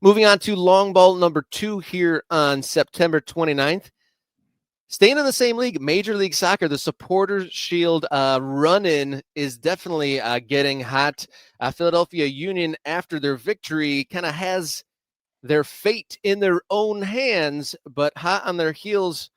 Moving on to long ball number 2 here on September 29th. Staying in the same league, Major League Soccer, the Supporters Shield run-in is definitely getting hot. Philadelphia Union, after their victory, kind of has their fate in their own hands, but hot on their heels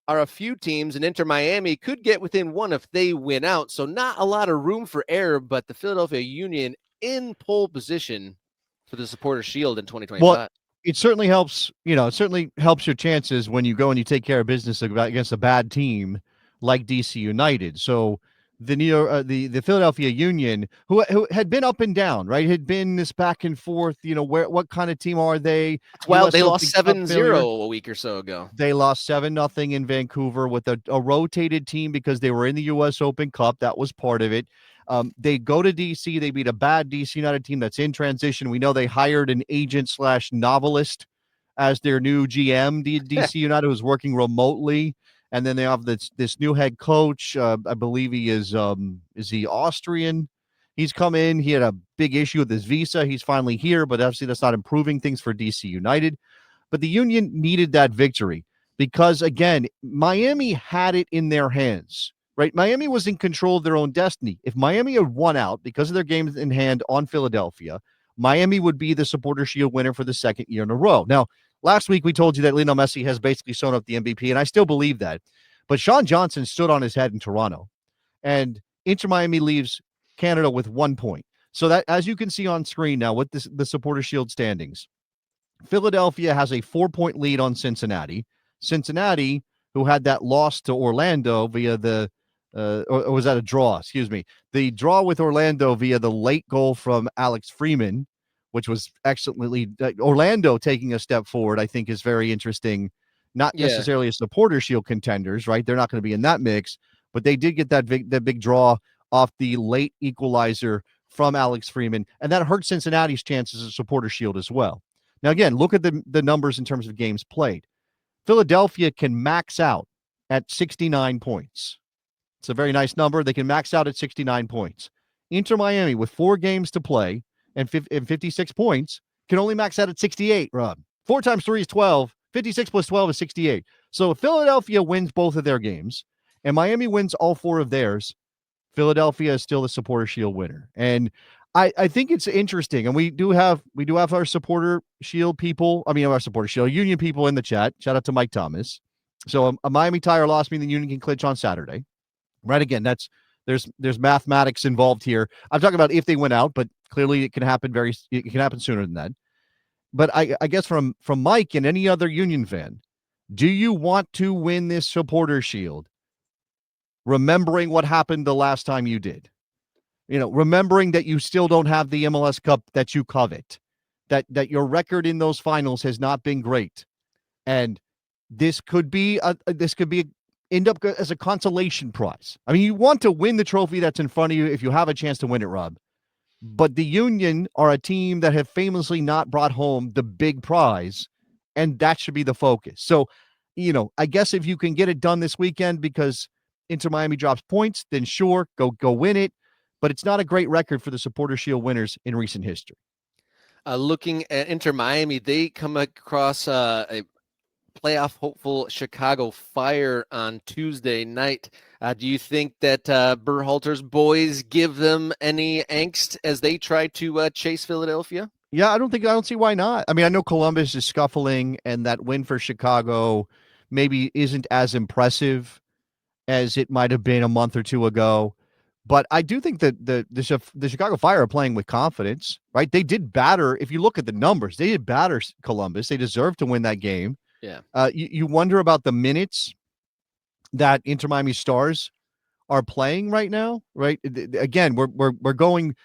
are a few teams, and Inter Miami could get within one if they win out. So not a lot of room for error, but the Philadelphia Union in pole position for the Supporters Shield in Well, 2025. it certainly helps, it certainly helps your chances when you go and you take care of business against a bad team like DC United. So the Philadelphia Union, who had been up and down, right, had been this back and forth. What kind of team are they? Well, U.S. they lost Open Cup 7-0 failure. a week or so ago. They lost 7-0 in Vancouver with a rotated team because they were in the U.S. Open Cup. That was part of it. They go to DC. They beat a bad DC United team that's in transition. We know they hired an agent/novelist as their new GM. DC United was working remotely, and then they have this new head coach. I believe he is he Austrian? He's come in. He had a big issue with his visa. He's finally here, but obviously that's not improving things for DC United. But the Union needed that victory because, again, Miami had it in their hands, right? Miami was in control of their own destiny. If Miami had won out because of their games in hand on Philadelphia, Miami would be the Supporter Shield winner for the second year in a row. Now, last week we told you that Lionel Messi has basically sewn up the MVP, and I still believe that. But Sean Johnson stood on his head in Toronto, and Inter Miami leaves Canada with 1 point. So that, as you can see on screen now with the Supporter Shield standings, Philadelphia has a 4-point lead on Cincinnati. Cincinnati, who had that loss to Orlando via the, or was that a draw? Excuse me. The draw with Orlando via the late goal from Alex Freeman, which was excellently, Orlando taking a step forward, I think is very interesting. Not necessarily a Supporter Shield contenders, right? They're not going to be in that mix, but they did get that big draw off the late equalizer from Alex Freeman, and that hurt Cincinnati's chances of Supporter Shield as well. Now, again, look at the numbers in terms of games played. Philadelphia can max out at 69 points. It's a very nice number. They can max out at 69 points. Inter Miami, with 4 games to play and 56 points, can only max out at 68, Rob. 4 times 3 is 12. 56 plus 12 is 68. So if Philadelphia wins both of their games and Miami wins all 4 of theirs, Philadelphia is still the Supporter Shield winner. And I think it's interesting, and we do have our Supporter Shield people. I mean, our Supporter Shield Union people in the chat. Shout out to Mike Thomas. So a Miami Tire lost me, the Union can clinch on Saturday. Right? Again, there's mathematics involved here. I'm talking about if they win out, but clearly it can happen sooner than that. But I guess from Mike and any other Union fan, do you want to win this Supporter Shield, remembering what happened the last time you did? Remembering that you still don't have the MLS Cup that you covet, that your record in those finals has not been great, and this could end up as a consolation prize. I mean, you want to win the trophy that's in front of you if you have a chance to win it, Rob. But the Union are a team that have famously not brought home the big prize, and that should be the focus. So, I guess if you can get it done this weekend because Inter Miami drops points, then sure, go win it. But it's not a great record for the Supporter Shield winners in recent history. Looking at Inter Miami, they come across a playoff hopeful Chicago Fire on Tuesday night. Do you think that Berhalter's boys give them any angst as they try to chase Philadelphia? Yeah, I don't see why not. I mean, I know Columbus is scuffling, and that win for Chicago maybe isn't as impressive as it might have been a month or two ago. But I do think that the Chicago Fire are playing with confidence, right? They did batter. If you look at the numbers, they did batter Columbus. They deserved to win that game. Yeah. You wonder about the minutes that Inter Miami Stars are playing right now, right? Again, we're going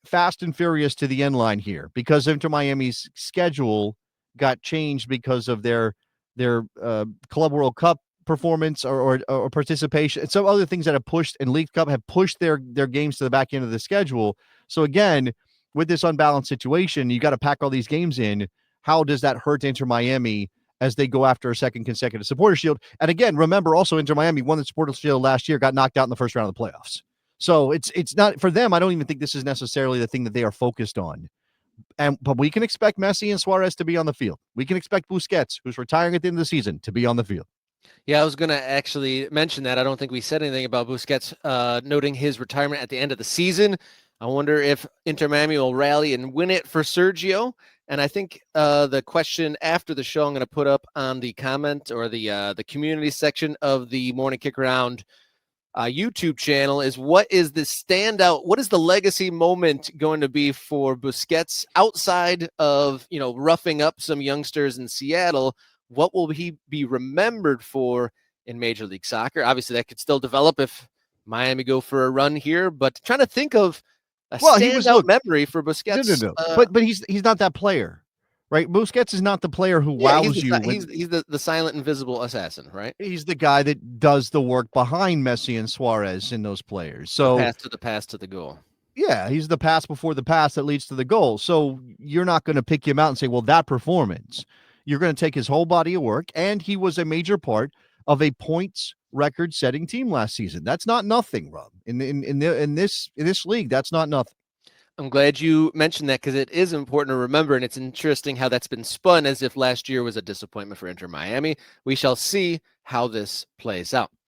fast and furious to the end line here because Inter Miami's schedule got changed because of their Club World Cup performance or participation and some other things that have pushed, and League Cup have pushed their games to the back end of the schedule. So again, with this unbalanced situation, you got to pack all these games in. How does that hurt Inter Miami as they go after a second consecutive Supporter Shield? And again, remember also Inter Miami won the Supporter Shield last year, got knocked out in the first round of the playoffs. So it's not for them. I don't even think this is necessarily the thing that they are focused on. But we can expect Messi and Suarez to be on the field. We can expect Busquets, who's retiring at the end of the season, to be on the field. Yeah, I was going to actually mention that. I don't think we said anything about Busquets noting his retirement at the end of the season. I wonder if Inter Miami will rally and win it for Sergio. And I think the question after the show I'm going to put up on the comment or the community section of the Morning Kick Around YouTube channel is, what is the standout? What is the legacy moment going to be for Busquets outside of, roughing up some youngsters in Seattle? What will he be remembered for in Major League Soccer? Obviously, that could still develop if Miami go for a run here, but trying to think of a standout memory for Busquets. No. But he's not that player, right? Busquets is not the player who wows you. He's the silent, invisible assassin, right? He's the guy that does the work behind Messi and Suarez in those players. So the pass to the goal. Yeah, he's the pass before the pass that leads to the goal. So you're not going to pick him out and say, well, that performance. You're going to take his whole body of work, and he was a major part of a points record-setting team last season. That's not nothing, Rob. In this league, that's not nothing. I'm glad you mentioned that, because it is important to remember, and it's interesting how that's been spun as if last year was a disappointment for Inter Miami. We shall see how this plays out.